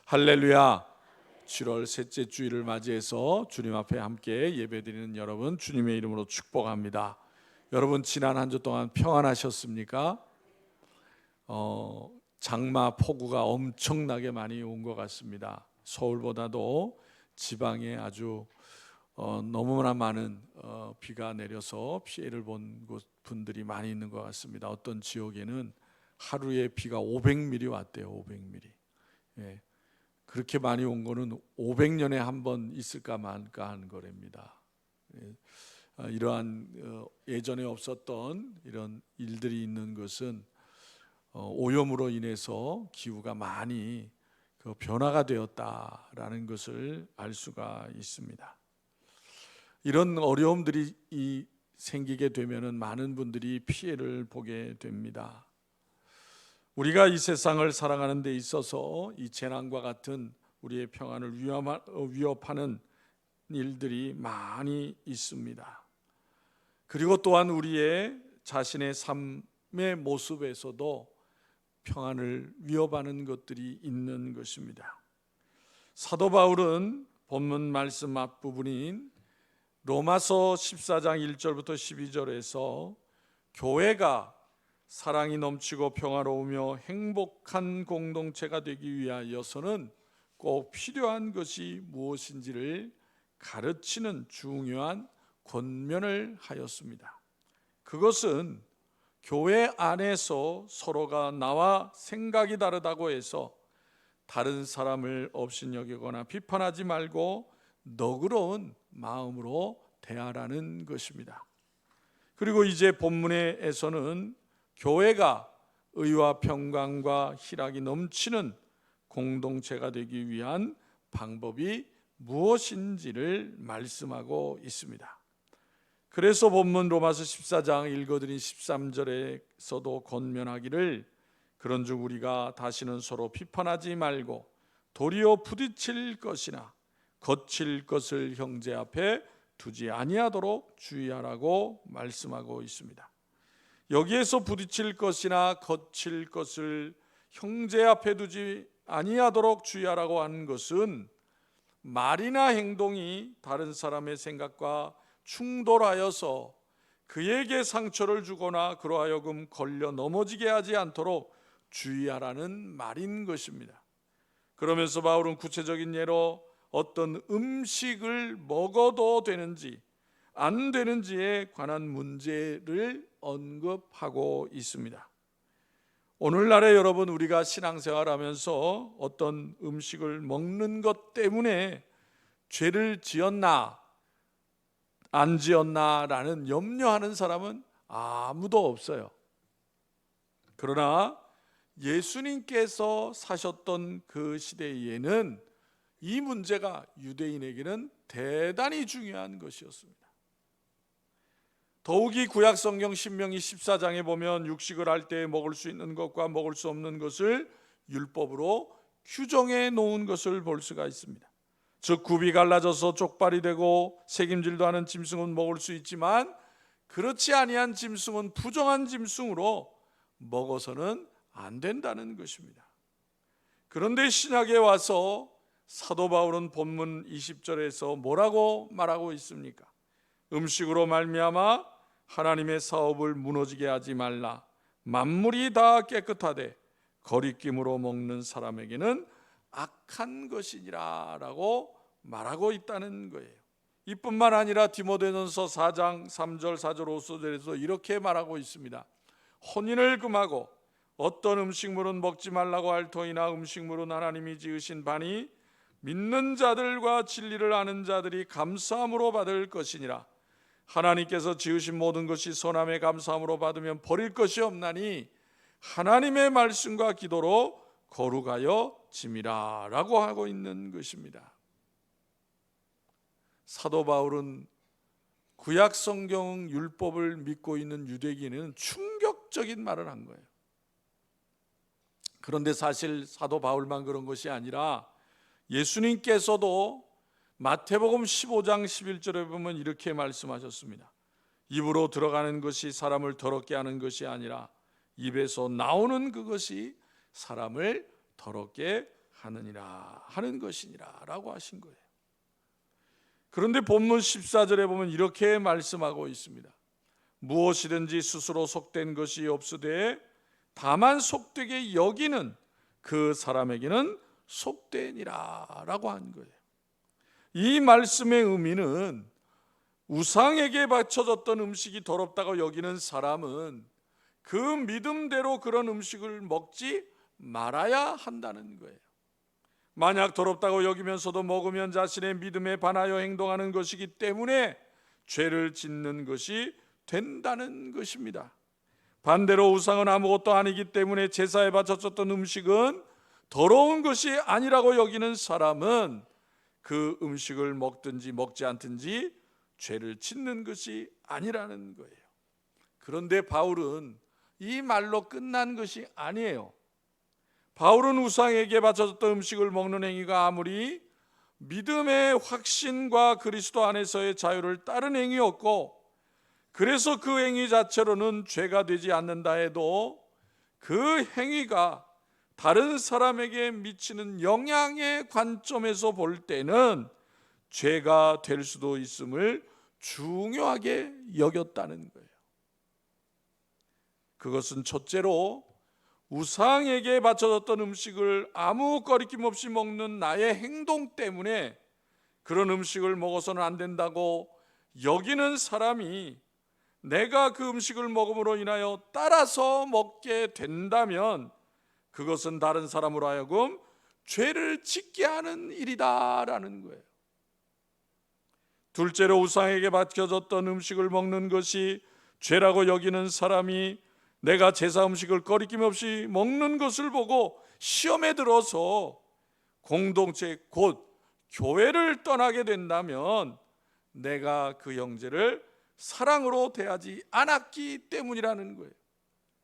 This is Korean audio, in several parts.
할렐루야. 7월 셋째 주일을 맞이해서 주님 앞에 함께 예배드리는 여러분 주님의 이름으로 축복합니다. 여러분 지난 한 주 동안 평안하셨습니까? 장마 폭우가 엄청나게 많이 온 것 같습니다. 서울보다도 지방에 아주 너무나 많은 비가 내려서 피해를 본 분들이 많이 있는 것 같습니다. 어떤 지역에는 하루에 비가 500mm 왔대요. 500mm. 예. 그렇게 많이 온 거는 500년에 한 번 있을까 말까 하는 거랍니다. 이러한 예전에 없었던 이런 일들이 있는 것은 오염으로 인해서 기후가 많이 변화가 되었다라는 것을 알 수가 있습니다. 이런 어려움들이 생기게 되면은 많은 분들이 피해를 보게 됩니다. 우리가 이 세상을 살아가는 데 있어서 이 재난과 같은 우리의 평안을 위협하는 일들이 많이 있습니다. 그리고 또한 우리의 자신의 삶의 모습에서도 평안을 위협하는 것들이 있는 것입니다. 사도 바울은 본문 말씀 앞부분인 로마서 14장 1절부터 12절에서 교회가 사랑이 넘치고 평화로우며 행복한 공동체가 되기 위하여서는 꼭 필요한 것이 무엇인지를 가르치는 중요한 권면을 하였습니다. 그것은 교회 안에서 서로가 나와 생각이 다르다고 해서 다른 사람을 업신여기거나 비판하지 말고 너그러운 마음으로 대하라는 것입니다. 그리고 이제 본문에서는 교회가 의와 평강과 희락이 넘치는 공동체가 되기 위한 방법이 무엇인지를 말씀하고 있습니다. 그래서 본문 로마서 14장 읽어드린 13절에서도 권면하기를 그런즉 우리가 다시는 서로 비판하지 말고 도리어 부딪힐 것이나 거칠 것을 형제 앞에 두지 아니하도록 주의하라고 말씀하고 있습니다. 여기에서 부딪힐 것이나 거칠 것을 형제 앞에 두지 아니하도록 주의하라고 하는 것은 말이나 행동이 다른 사람의 생각과 충돌하여서 그에게 상처를 주거나 그러하여금 걸려 넘어지게 하지 않도록 주의하라는 말인 것입니다. 그러면서 바울은 구체적인 예로 어떤 음식을 먹어도 되는지 안 되는지에 관한 문제를 언급하고 있습니다. 오늘날에 여러분 우리가 신앙생활하면서 어떤 음식을 먹는 것 때문에 죄를 지었나 안 지었나라는 염려하는 사람은 아무도 없어요. 그러나 예수님께서 사셨던 그 시대에는 이 문제가 유대인에게는 대단히 중요한 것이었습니다. 더욱이 구약 성경 신명기 14장에 보면 육식을 할 때 먹을 수 있는 것과 먹을 수 없는 것을 율법으로 규정해 놓은 것을 볼 수가 있습니다. 즉 굽이 갈라져서 족발이 되고 새김질도 하는 짐승은 먹을 수 있지만 그렇지 아니한 짐승은 부정한 짐승으로 먹어서는 안 된다는 것입니다. 그런데 신약에 와서 사도 바울은 본문 20절에서 뭐라고 말하고 있습니까? 음식으로 말미암아 하나님의 사업을 무너지게 하지 말라. 만물이 다 깨끗하되 거리낌으로 먹는 사람에게는 악한 것이니라 라고 말하고 있다는 거예요. 이뿐만 아니라 디모데전서 4장 3절 4절 5절에서 이렇게 말하고 있습니다. 혼인을 금하고 어떤 음식물은 먹지 말라고 할 터이나 음식물은 하나님이 지으신 바니 믿는 자들과 진리를 아는 자들이 감사함으로 받을 것이니라. 하나님께서 지으신 모든 것이 선함에 감사함으로 받으면 버릴 것이 없나니 하나님의 말씀과 기도로 거룩하여 짐이라 라고 하고 있는 것입니다. 사도 바울은 구약 성경 율법을 믿고 있는 유대인은 충격적인 말을 한 거예요. 그런데 사실 사도 바울만 그런 것이 아니라 예수님께서도 마태복음 15장 11절에 보면 이렇게 말씀하셨습니다. 입으로 들어가는 것이 사람을 더럽게 하는 것이 아니라 입에서 나오는 그것이 사람을 더럽게 하느니라 하는 것이니라 라고 하신 거예요. 그런데 본문 14절에 보면 이렇게 말씀하고 있습니다. 무엇이든지 스스로 속된 것이 없으되 다만 속되게 여기는 그 사람에게는 속되니라 라고 한 거예요. 이 말씀의 의미는 우상에게 바쳐졌던 음식이 더럽다고 여기는 사람은 그 믿음대로 그런 음식을 먹지 말아야 한다는 거예요. 만약 더럽다고 여기면서도 먹으면 자신의 믿음에 반하여 행동하는 것이기 때문에 죄를 짓는 것이 된다는 것입니다. 반대로 우상은 아무것도 아니기 때문에 제사에 바쳐졌던 음식은 더러운 것이 아니라고 여기는 사람은 그 음식을 먹든지 먹지 않든지 죄를 짓는 것이 아니라는 거예요. 그런데 바울은 이 말로 끝난 것이 아니에요. 바울은 우상에게 바쳐졌던 음식을 먹는 행위가 아무리 믿음의 확신과 그리스도 안에서의 자유를 따른 행위였고, 그래서 그 행위 자체로는 죄가 되지 않는다 해도 그 행위가 다른 사람에게 미치는 영향의 관점에서 볼 때는 죄가 될 수도 있음을 중요하게 여겼다는 거예요. 그것은 첫째로 우상에게 바쳐졌던 음식을 아무 거리낌 없이 먹는 나의 행동 때문에 그런 음식을 먹어서는 안 된다고 여기는 사람이 내가 그 음식을 먹음으로 인하여 따라서 먹게 된다면 그것은 다른 사람으로 하여금 죄를 짓게 하는 일이다라는 거예요. 둘째로 우상에게 바쳐졌던 음식을 먹는 것이 죄라고 여기는 사람이 내가 제사 음식을 거리낌 없이 먹는 것을 보고 시험에 들어서 공동체 곧 교회를 떠나게 된다면 내가 그 형제를 사랑으로 대하지 않았기 때문이라는 거예요.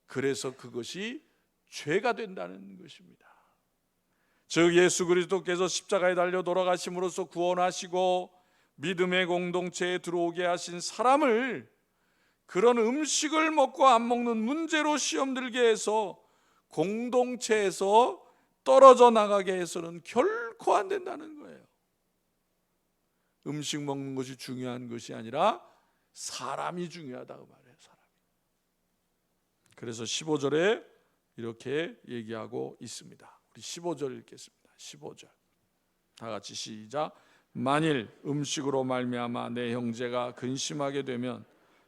그래서 그것이 죄가 된다는 것입니다. 즉 예수 그리스도께서 십자가에 달려 돌아가심으로써 구원하시고 믿음의 공동체에 들어오게 하신 사람을 그런 음식을 먹고 안 먹는 문제로 시험 들게 해서 공동체에서 떨어져 나가게 해서는 결코 안 된다는 거예요. 음식 먹는 것이 중요한 것이 아니라 사람이 중요하다고 말해요. 사람이. 그래서 15절에 이렇게 얘기하고 있습니다. 우리 15절 읽겠습니다. 15절 다 같이 시작. 만일 음식으로 말미암아 내 형제가 근심하게 되면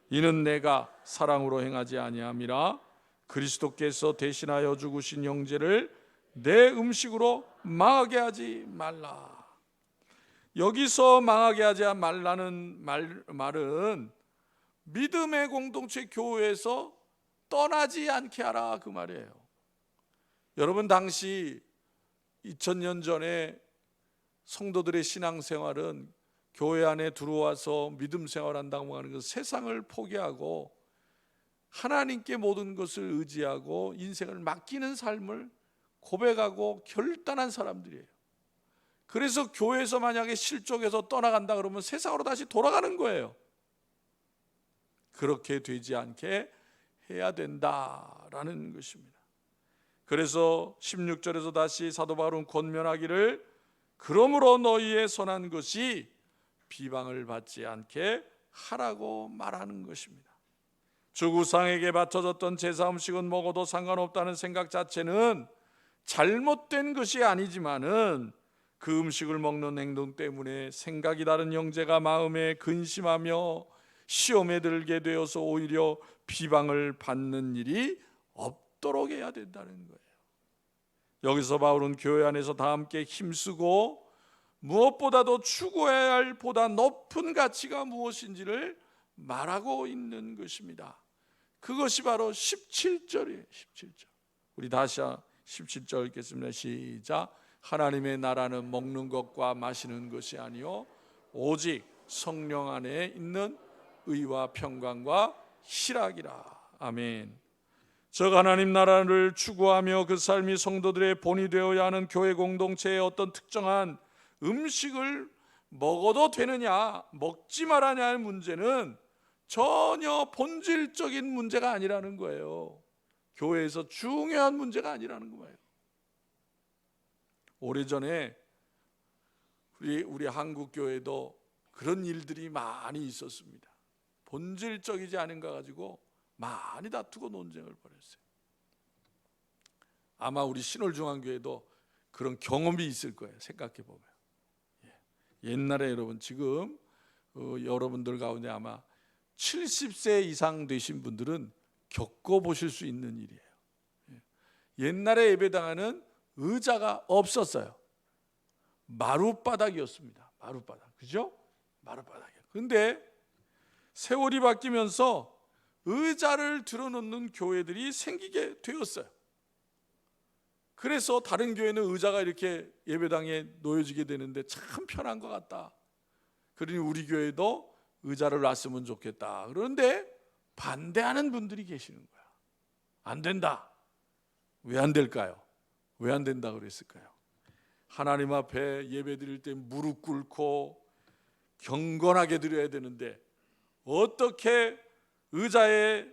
이는 내가 사랑으로 행하지 아니함이라. 그리스도께서 대신하여 죽으신 형제를 내 음식으로 망하게 하지 말라. 여기서 망하게 하지 말라는 말은 믿음의 공동체 교회에서 떠나지 않게 하라 그 말이에요. 여러분 당시 2000년 전에 성도들의 신앙생활은 교회 안에 들어와서 믿음 생활한다고 하는 것, 세상을 포기하고 하나님께 모든 것을 의지하고 인생을 맡기는 삶을 고백하고 결단한 사람들이에요. 그래서 교회에서 만약에 실족해서 떠나간다 그러면 세상으로 다시 돌아가는 거예요. 그렇게 되지 않게 해야 된다라는 것입니다. 그래서 16절에서 다시 사도 바울은 권면하기를 그러므로 너희의 선한 것이 비방을 받지 않게 하라고 말하는 것입니다. 즉 우상에게 바쳐졌던 제사 음식은 먹어도 상관없다는 생각 자체는 잘못된 것이 아니지만은 그 음식을 먹는 행동 때문에 생각이 다른 형제가 마음에 근심하며 시험에 들게 되어서 오히려 비방을 받는 일이 없도록 해야 된다는 거예요. 여기서 바울은 교회 안에서 다 함께 힘쓰고 무엇보다도 추구해야 할 보다 높은 가치가 무엇인지를 말하고 있는 것입니다. 그것이 바로 17절이에요. 17절. 우리 다시 17절 읽겠습니다. 시작. 하나님의 나라는 먹는 것과 마시는 것이 아니요 오직 성령 안에 있는 의와 평강과 희락이라. 아멘. 즉 하나님 나라를 추구하며 그 삶이 성도들의 본이 되어야 하는 교회 공동체의 어떤 특정한 음식을 먹어도 되느냐 먹지 말아냐의 문제는 전혀 본질적인 문제가 아니라는 거예요. 교회에서 중요한 문제가 아니라는 거예요. 오래전에 우리 한국 교회도 그런 일들이 많이 있었습니다. 본질적이지 않은가 가지고 많이 다투고 논쟁을 벌였어요. 아마 우리 신월중앙교회도 그런 경험이 있을 거예요. 생각해 보면. 옛날에 여러분, 지금 여러분들 가운데 아마 70세 이상 되신 분들은 겪어보실 수 있는 일이에요. 옛날에 예배당에는 의자가 없었어요. 마룻바닥이었습니다. 마룻바닥, 그죠? 마룻바닥이에요. 근데 세월이 바뀌면서 의자를 들어놓는 교회들이 생기게 되었어요. 그래서 다른 교회는 의자가 이렇게 예배당에 놓여지게 되는데 참 편한 것 같다. 그러니 우리 교회도 의자를 놨으면 좋겠다. 그런데 반대하는 분들이 계시는 거야. 안 된다. 왜 안 될까요? 왜 안 된다 그랬을까요? 하나님 앞에 예배 드릴 때 무릎 꿇고 경건하게 드려야 되는데 어떻게 의자에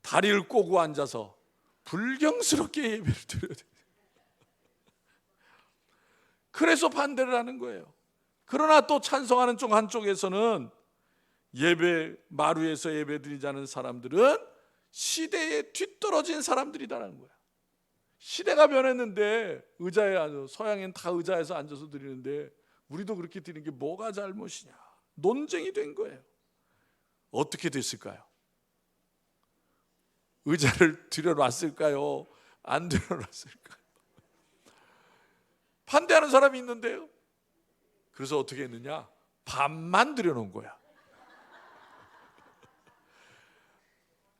다리를 꼬고 앉아서 불경스럽게 예배를 드려야 돼요? 그래서 반대를 하는 거예요. 그러나 또 찬송하는 쪽 한쪽에서는 예배 마루에서 예배 드리자는 사람들은 시대에 뒤떨어진 사람들이다라는 거야. 시대가 변했는데 의자에 앉아, 서양엔 다 의자에서 앉아서 드리는데 우리도 그렇게 드리는 게 뭐가 잘못이냐, 논쟁이 된 거예요. 어떻게 됐을까요? 의자를 들여놨을까요? 안 들여놨을까요? 반대하는 사람이 있는데요. 그래서 어떻게 했느냐? 반만 들여놓은 거야.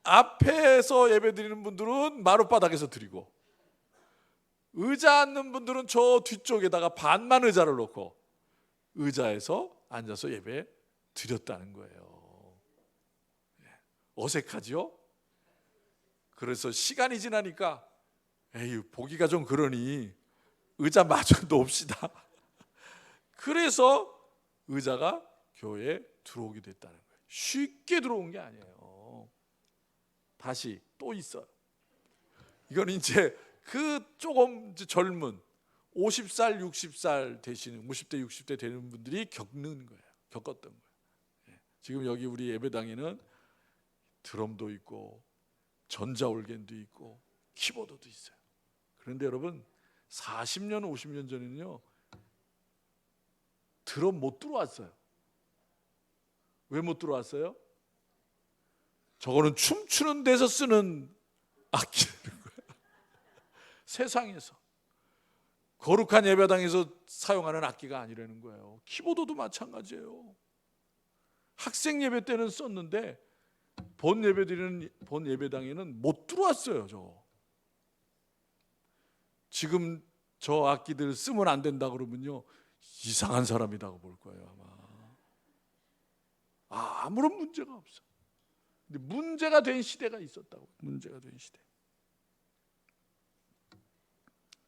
앞에서 예배 드리는 분들은 마룻바닥에서 드리고, 의자 앉는 분들은 저 뒤쪽에다가 반만 의자를 놓고 의자에서 앉아서 예배 드렸다는 거예요. 어색하죠? 그래서 시간이 지나니까 에이, 보기가 좀 그러니 의자 마저 놓읍시다. 그래서 의자가 교회에 들어오게 됐다는 거예요. 쉽게 들어온 게 아니에요. 다시 또 있어요. 이건 이제 그 조금 젊은 50살, 60살 되시는 50대, 60대 되는 분들이 겪는 거예요. 겪었던 거예요. 지금 여기 우리 예배당에는 드럼도 있고 전자올겐도 있고 키보드도 있어요. 그런데 여러분 40년, 50년 전에는요 드럼 못 들어왔어요. 왜 못 들어왔어요? 저거는 춤추는 데서 쓰는 악기라는 거예요. 세상에서 거룩한 예배당에서 사용하는 악기가 아니라는 거예요. 키보드도 마찬가지예요. 학생 예배 때는 썼는데 본 예배당에는 못 들어왔어요. 저거. 지금 저 악기들 쓰면 안 된다 그러면요 이상한 사람이라고 볼 거예요 아마. 아무런 문제가 없어. 근데 문제가 된 시대가 있었다고. 문제가 된 시대.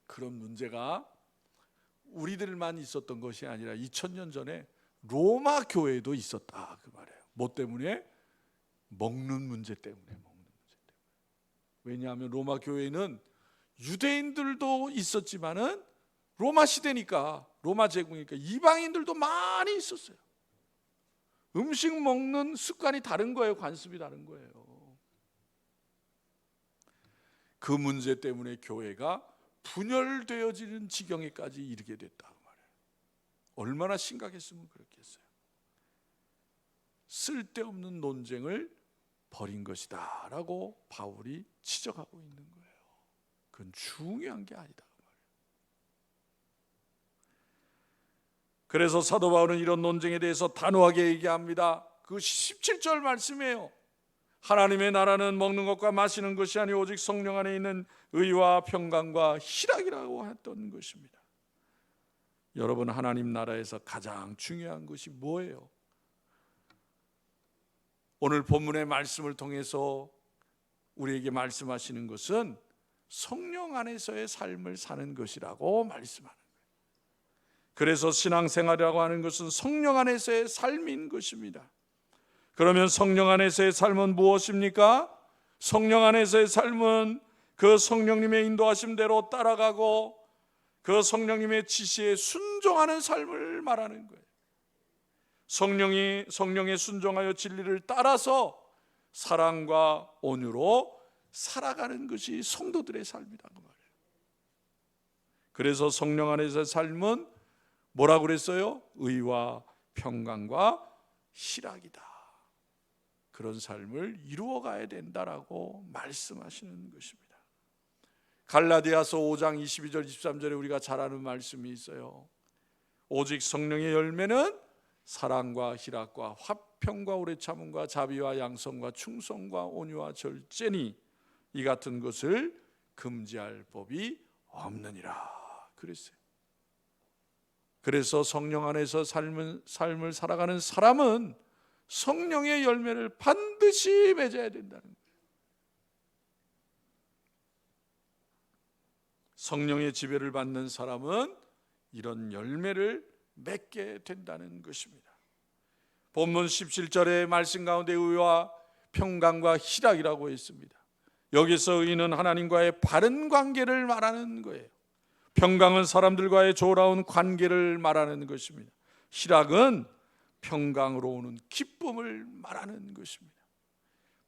그런 문제가 우리들만 있었던 것이 아니라 2000년 전에 로마 교회에도 있었다 그 말이에요. 뭐 때문에? 먹는 문제 때문에. 왜냐하면 로마 교회는 유대인들도 있었지만은 로마 시대니까, 로마 제국이니까 이방인들도 많이 있었어요. 음식 먹는 습관이 다른 거예요. 관습이 다른 거예요. 그 문제 때문에 교회가 분열되어지는 지경에까지 이르게 됐다고 말해요. 얼마나 심각했으면 그렇겠어요. 쓸데없는 논쟁을 벌인 것이다 라고 바울이 지적하고 있는 거예요. 그건 중요한 게 아니다. 그래서 사도 바울은 이런 논쟁에 대해서 단호하게 얘기합니다. 그 17절 말씀이에요. 하나님의 나라는 먹는 것과 마시는 것이 아니 오직 성령 안에 있는 의와 평강과 희락이라고 했던 것입니다. 여러분, 하나님 나라에서 가장 중요한 것이 뭐예요? 오늘 본문의 말씀을 통해서 우리에게 말씀하시는 것은 성령 안에서의 삶을 사는 것이라고 말씀하는 거예요. 그래서 신앙생활이라고 하는 것은 성령 안에서의 삶인 것입니다. 그러면 성령 안에서의 삶은 무엇입니까? 성령 안에서의 삶은 그 성령님의 인도하심대로 따라가고 그 성령님의 지시에 순종하는 삶을 말하는 거예요. 성령에 순종하여 진리를 따라서 사랑과 온유로 살아가는 것이 성도들의 삶이라고 말해요. 그래서 성령 안에서의 삶은 뭐라고 그랬어요? 의와 평강과 희락이다. 그런 삶을 이루어가야 된다라고 말씀하시는 것입니다. 갈라디아서 5장 22절 23절에 우리가 잘 아는 말씀이 있어요. 오직 성령의 열매는 사랑과 희락과 화평과 오래 참음과 자비와 양성과 충성과 온유와 절제니 이 같은 것을 금지할 법이 없느니라 그랬어요. 그래서 성령 안에서 삶을 살아가는 사람은 성령의 열매를 반드시 맺어야 된다는 거예요. 성령의 지배를 받는 사람은 이런 열매를 맺게 된다는 것입니다. 본문 17절의 말씀 가운데 의와 평강과 희락이라고 했습니다. 여기서 의는 하나님과의 바른 관계를 말하는 거예요. 평강은 사람들과의 조라운 관계를 말하는 것입니다. 희락은 평강으로 오는 기쁨을 말하는 것입니다.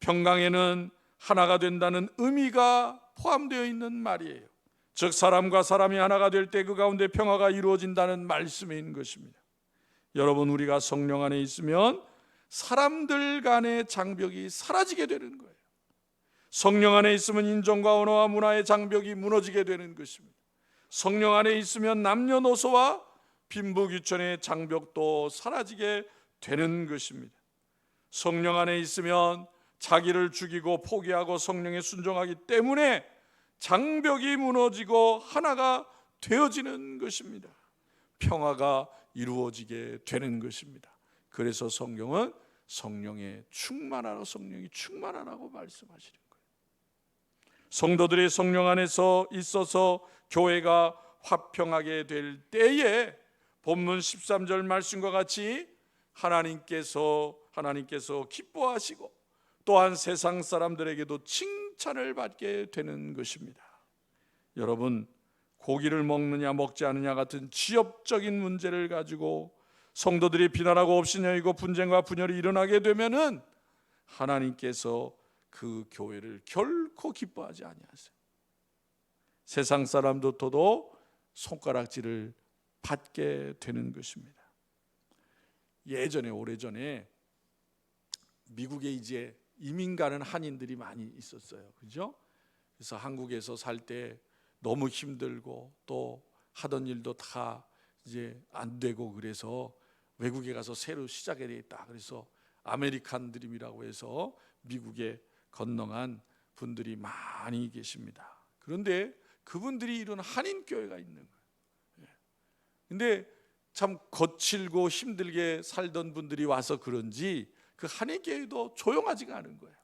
평강에는 하나가 된다는 의미가 포함되어 있는 말이에요. 즉 사람과 사람이 하나가 될 때 그 가운데 평화가 이루어진다는 말씀인 것입니다. 여러분, 우리가 성령 안에 있으면 사람들 간의 장벽이 사라지게 되는 거예요. 성령 안에 있으면 인종과 언어와 문화의 장벽이 무너지게 되는 것입니다. 성령 안에 있으면 남녀노소와 빈부귀천의 장벽도 사라지게 되는 것입니다. 성령 안에 있으면 자기를 죽이고 포기하고 성령에 순종하기 때문에 장벽이 무너지고 하나가 되어지는 것입니다. 평화가 이루어지게 되는 것입니다. 그래서 성경은 성령에 충만하라, 성령이 충만하라고 말씀하시는 거예요. 성도들이 성령 안에서 있어서 교회가 화평하게 될 때에 본문 13절 말씀과 같이 하나님께서 기뻐하시고 또한 세상 사람들에게도 칭찬을 받게 되는 것입니다. 여러분, 고기를 먹느냐 먹지 않느냐 같은 지역적인 문제를 가지고 성도들이 비난하고 업신여기고 분쟁과 분열이 일어나게 되면은 하나님께서 그 교회를 결코 기뻐하지 아니하세요. 세상 사람들도 손가락질을 받게 되는 것입니다. 오래전에 미국에 이제 이민 가는 한인들이 많이 있었어요. 그죠? 그래서 한국에서 살 때 너무 힘들고 또 하던 일도 다 이제 안 되고 그래서 외국에 가서 새로 시작해야 되겠다. 그래서 아메리칸 드림이라고 해서 미국에 건너간 분들이 많이 계십니다. 그런데 그분들이 이룬 한인 교회가 있는 거예요. 근데 참 거칠고 힘들게 살던 분들이 와서 그런지 그 한인 교회도 조용하지가 않은 거예요.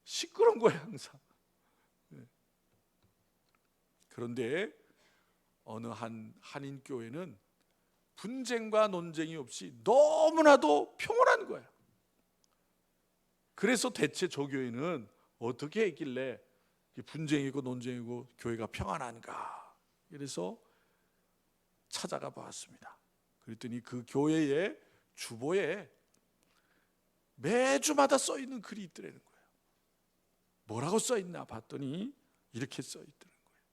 시끄러운 거예요, 항상. 그런데 어느 한인 교회는 분쟁과 논쟁이 없이 너무나도 평온한 거예요. 그래서 대체 저 교회는 어떻게 했길래 분쟁이고 논쟁이고 교회가 평안한가? 그래서 찾아가 봤습니다. 그랬더니 그 교회의 주보에 매주마다 써 있는 글이 있더라는 거예요. 뭐라고 써 있나 봤더니 이렇게 써 있더라는 거예요.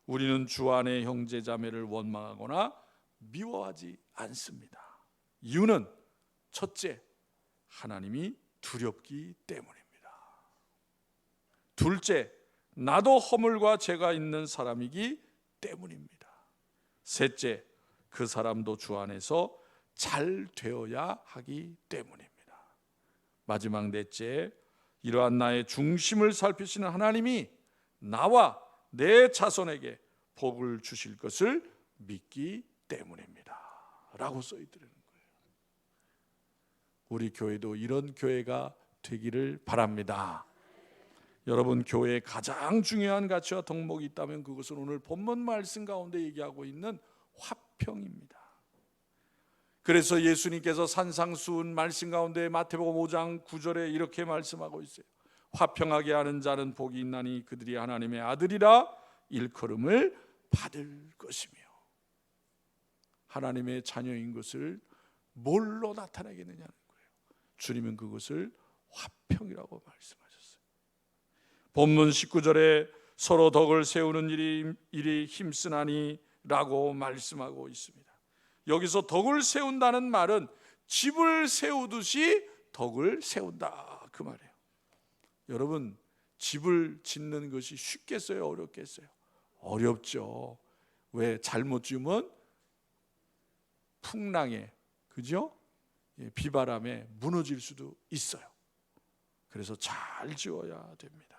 우리는 주 안의 형제 자매를 원망하거나 미워하지 않습니다. 이유는 첫째, 하나님이 두렵기 때문입니다. 둘째, 나도 허물과 죄가 있는 사람이기 때문입니다. 셋째, 그 사람도 주 안에서 잘 되어야 하기 때문입니다. 마지막 넷째, 이러한 나의 중심을 살피시는 하나님이 나와 내 자손에게 복을 주실 것을 믿기 때문입니다 라고 써있더라는 거예요. 우리 교회도 이런 교회가 되기를 바랍니다. 여러분, 교회에 가장 중요한 가치와 덕목이 있다면 그것은 오늘 본문 말씀 가운데 얘기하고 있는 화평입니다. 그래서 예수님께서 산상수훈 말씀 가운데 마태복음 5장 9절에 이렇게 말씀하고 있어요. 화평하게 하는 자는 복이 있나니 그들이 하나님의 아들이라 일컬음을 받을 것이며. 하나님의 자녀인 것을 뭘로 나타내겠느냐는 거예요. 주님은 그것을 화평이라고 말씀하셨어요. 본문 19절에 서로 덕을 세우는 일이 힘쓰나니 라고 말씀하고 있습니다. 여기서 덕을 세운다는 말은 집을 세우듯이 덕을 세운다 그 말이에요. 여러분, 집을 짓는 것이 쉽겠어요? 어렵겠어요? 어렵죠. 왜? 잘못 지으면 풍랑에, 그죠? 비바람에 무너질 수도 있어요. 그래서 잘 지어야 됩니다.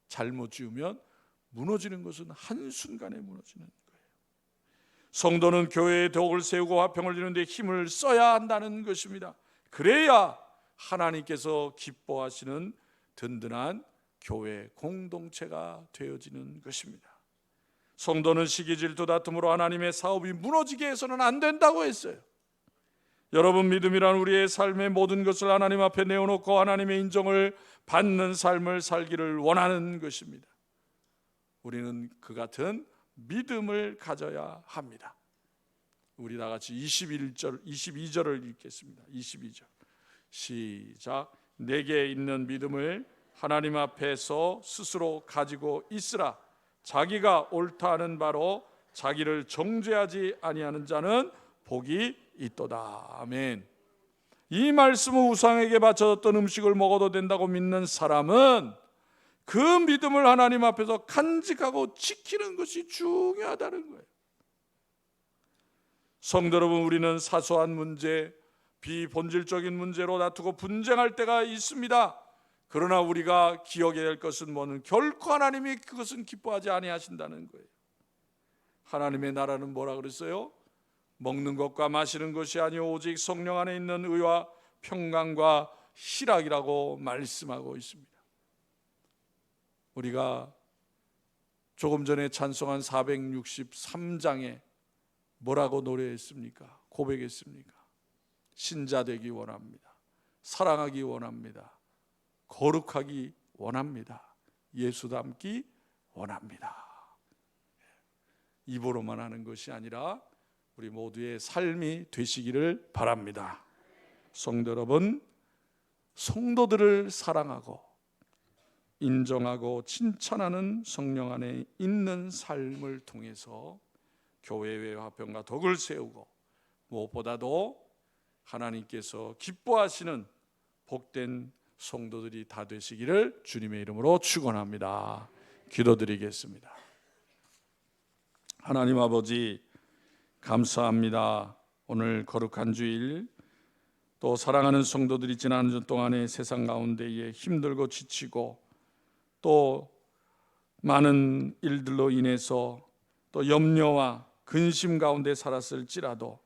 잘못 지으면 무너지는 것은 한순간에 무너지는 거예요. 성도는 교회의 덕을 세우고 화평을 이루는 데 힘을 써야 한다는 것입니다. 그래야 하나님께서 기뻐하시는 든든한 교회 공동체가 되어지는 것입니다. 성도는 시기 질투 다툼으로 하나님의 사업이 무너지게 해서는 안 된다고 했어요. 여러분, 믿음이란 우리의 삶의 모든 것을 하나님 앞에 내어놓고 하나님의 인정을 받는 삶을 살기를 원하는 것입니다. 우리는 그 같은 믿음을 가져야 합니다. 우리 다 같이 22절을 읽겠습니다. 22절 시작. 내게 있는 믿음을 하나님 앞에서 스스로 가지고 있으라. 자기가 옳다 하는 바로 자기를 정죄하지 아니하는 자는 복이 있도다. 아멘. 이 말씀은 우상에게 바쳐졌던 음식을 먹어도 된다고 믿는 사람은 그 믿음을 하나님 앞에서 간직하고 지키는 것이 중요하다는 거예요. 성도 여러분, 우리는 사소한 문제, 비본질적인 문제로 다투고 분쟁할 때가 있습니다. 그러나 우리가 기억해야 할 것은 뭐는 결코 하나님이 그것은 기뻐하지 아니하신다는 거예요. 하나님의 나라는 뭐라 그랬어요? 먹는 것과 마시는 것이 아니오 오직 성령 안에 있는 의와 평강과 희락이라고 말씀하고 있습니다. 우리가 조금 전에 찬송한 463장에 뭐라고 노래했습니까? 고백했습니까? 신자 되기 원합니다. 사랑하기 원합니다. 거룩하기 원합니다. 예수 닮기 원합니다. 입으로만 하는 것이 아니라 우리 모두의 삶이 되시기를 바랍니다. 성도 여러분, 성도들을 사랑하고 인정하고 칭찬하는 성령 안에 있는 삶을 통해서 교회의 화평과 덕을 세우고 무엇보다도 하나님께서 기뻐하시는 복된 성도들이 다 되시기를 주님의 이름으로 축원합니다. 기도드리겠습니다. 하나님 아버지, 감사합니다. 오늘 거룩한 주일, 또 사랑하는 성도들이 지난 한 주 동안에 세상 가운데에 힘들고 지치고 또 많은 일들로 인해서 또 염려와 근심 가운데 살았을지라도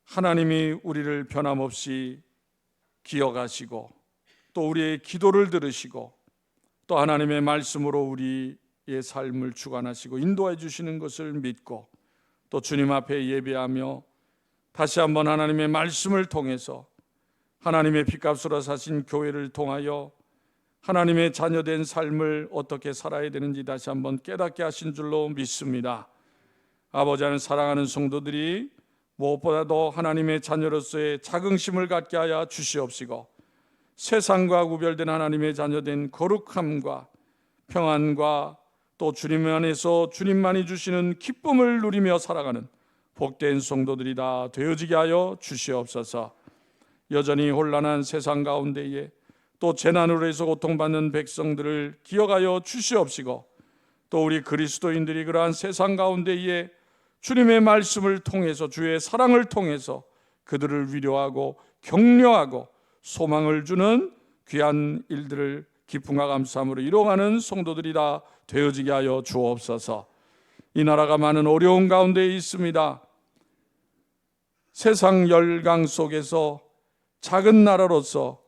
하나님이 우리를 변함없이 기억하시고 또 우리의 기도를 들으시고 또 하나님의 말씀으로 우리의 삶을 주관하시고 인도해 주시는 것을 믿고 또 주님 앞에 예배하며 다시 한번 하나님의 말씀을 통해서 하나님의 핏값으로 사신 교회를 통하여 하나님의 자녀된 삶을 어떻게 살아야 되는지 다시 한번 깨닫게 하신 줄로 믿습니다. 아버지 하나님, 사랑하는 성도들이 무엇보다도 하나님의 자녀로서의 자긍심을 갖게 하여 주시옵시고 세상과 구별된 하나님의 자녀된 거룩함과 평안과 또 주님 안에서 주님만이 주시는 기쁨을 누리며 살아가는 복된 성도들이 다 되어지게 하여 주시옵소서. 여전히 혼란한 세상 가운데에 또 재난으로 해서 고통받는 백성들을 기억하여 주시옵시고 또 우리 그리스도인들이 그러한 세상 가운데에 주님의 말씀을 통해서 주의 사랑을 통해서 그들을 위로하고 격려하고 소망을 주는 귀한 일들을 기쁨과 감사함으로 이뤄가는 성도들이 다 되어지게 하여 주옵소서. 이 나라가 많은 어려움 가운데 있습니다. 세상 열강 속에서 작은 나라로서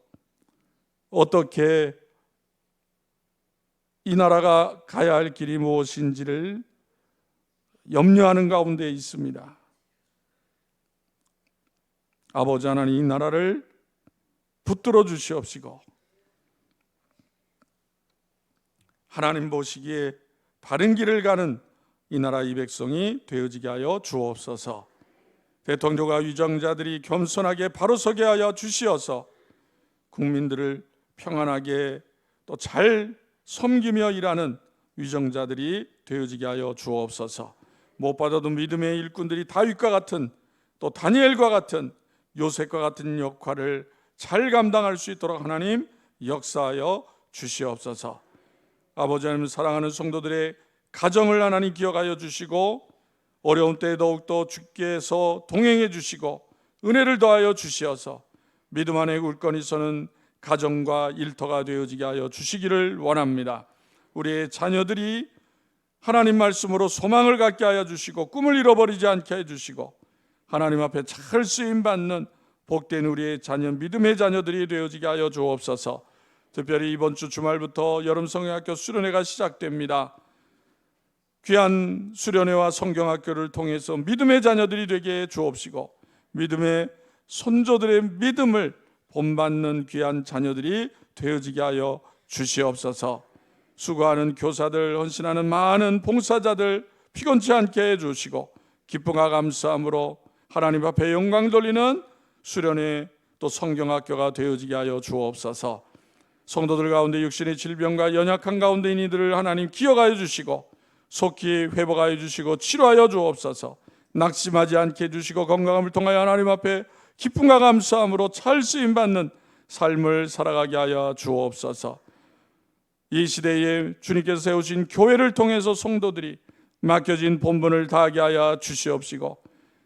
어떻게 이 나라가 가야 할 길이 무엇인지를 염려하는 가운데 있습니다. 아버지 하나님, 이 나라를 붙들어 주시옵시고 하나님 보시기에 바른 길을 가는 이 나라 이 백성이 되어지게 하여 주옵소서. 대통령과 위정자들이 겸손하게 바로 서게 하여 주시어서 국민들을 평안하게 또 잘 섬기며 일하는 위정자들이 되어지게 하여 주옵소서. 무엇보다도 믿음의 일꾼들이 다윗과 같은 또 다니엘과 같은 요셉과 같은 역할을 잘 감당할 수 있도록 하나님 역사하여 주시옵소서. 아버지 하나님, 사랑하는 성도들의 가정을 하나님 기억하여 주시고 어려운 때에 더욱더 주께서 동행해 주시고 은혜를 더하여 주시어서 믿음 안에 울건이 서는 가정과 일터가 되어지게 하여 주시기를 원합니다. 우리의 자녀들이 하나님 말씀으로 소망을 갖게 하여 주시고 꿈을 잃어버리지 않게 해주시고 하나님 앞에 잘 쓰임받는 복된 우리의 자녀, 믿음의 자녀들이 되어지게 하여 주옵소서. 특별히 이번 주 주말부터 여름 성경학교 수련회가 시작됩니다. 귀한 수련회와 성경학교를 통해서 믿음의 자녀들이 되게 해 주옵시고 믿음의 손조들의 믿음을 본받는 귀한 자녀들이 되어지게 하여 주시옵소서. 수고하는 교사들, 헌신하는 많은 봉사자들 피곤치 않게 해주시고 기쁨과 감사함으로 하나님 앞에 영광 돌리는 수련회 또 성경학교가 되어지게 하여 주옵소서. 성도들 가운데 육신의 질병과 연약한 가운데 있는 이들을 하나님 기억하여 주시고 속히 회복하여 주시고 치료하여 주옵소서. 낙심하지 않게 해주시고 건강함을 통하여 하나님 앞에 기쁨과 감사함으로 잘 쓰임받는 삶을 살아가게 하여 주옵소서. 이 시대에 주님께서 세우신 교회를 통해서 성도들이 맡겨진 본분을 다하게 하여 주시옵시고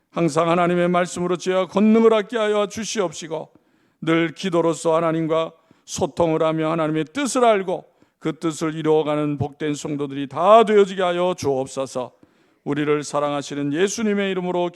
항상 하나님의 말씀으로 지어 권능을 얻게 하여 주시옵시고 늘 기도로서 하나님과 소통을 하며 하나님의 뜻을 알고 그 뜻을 이루어가는 복된 성도들이 다 되어지게 하여 주옵소서. 우리를 사랑하시는 예수님의 이름으로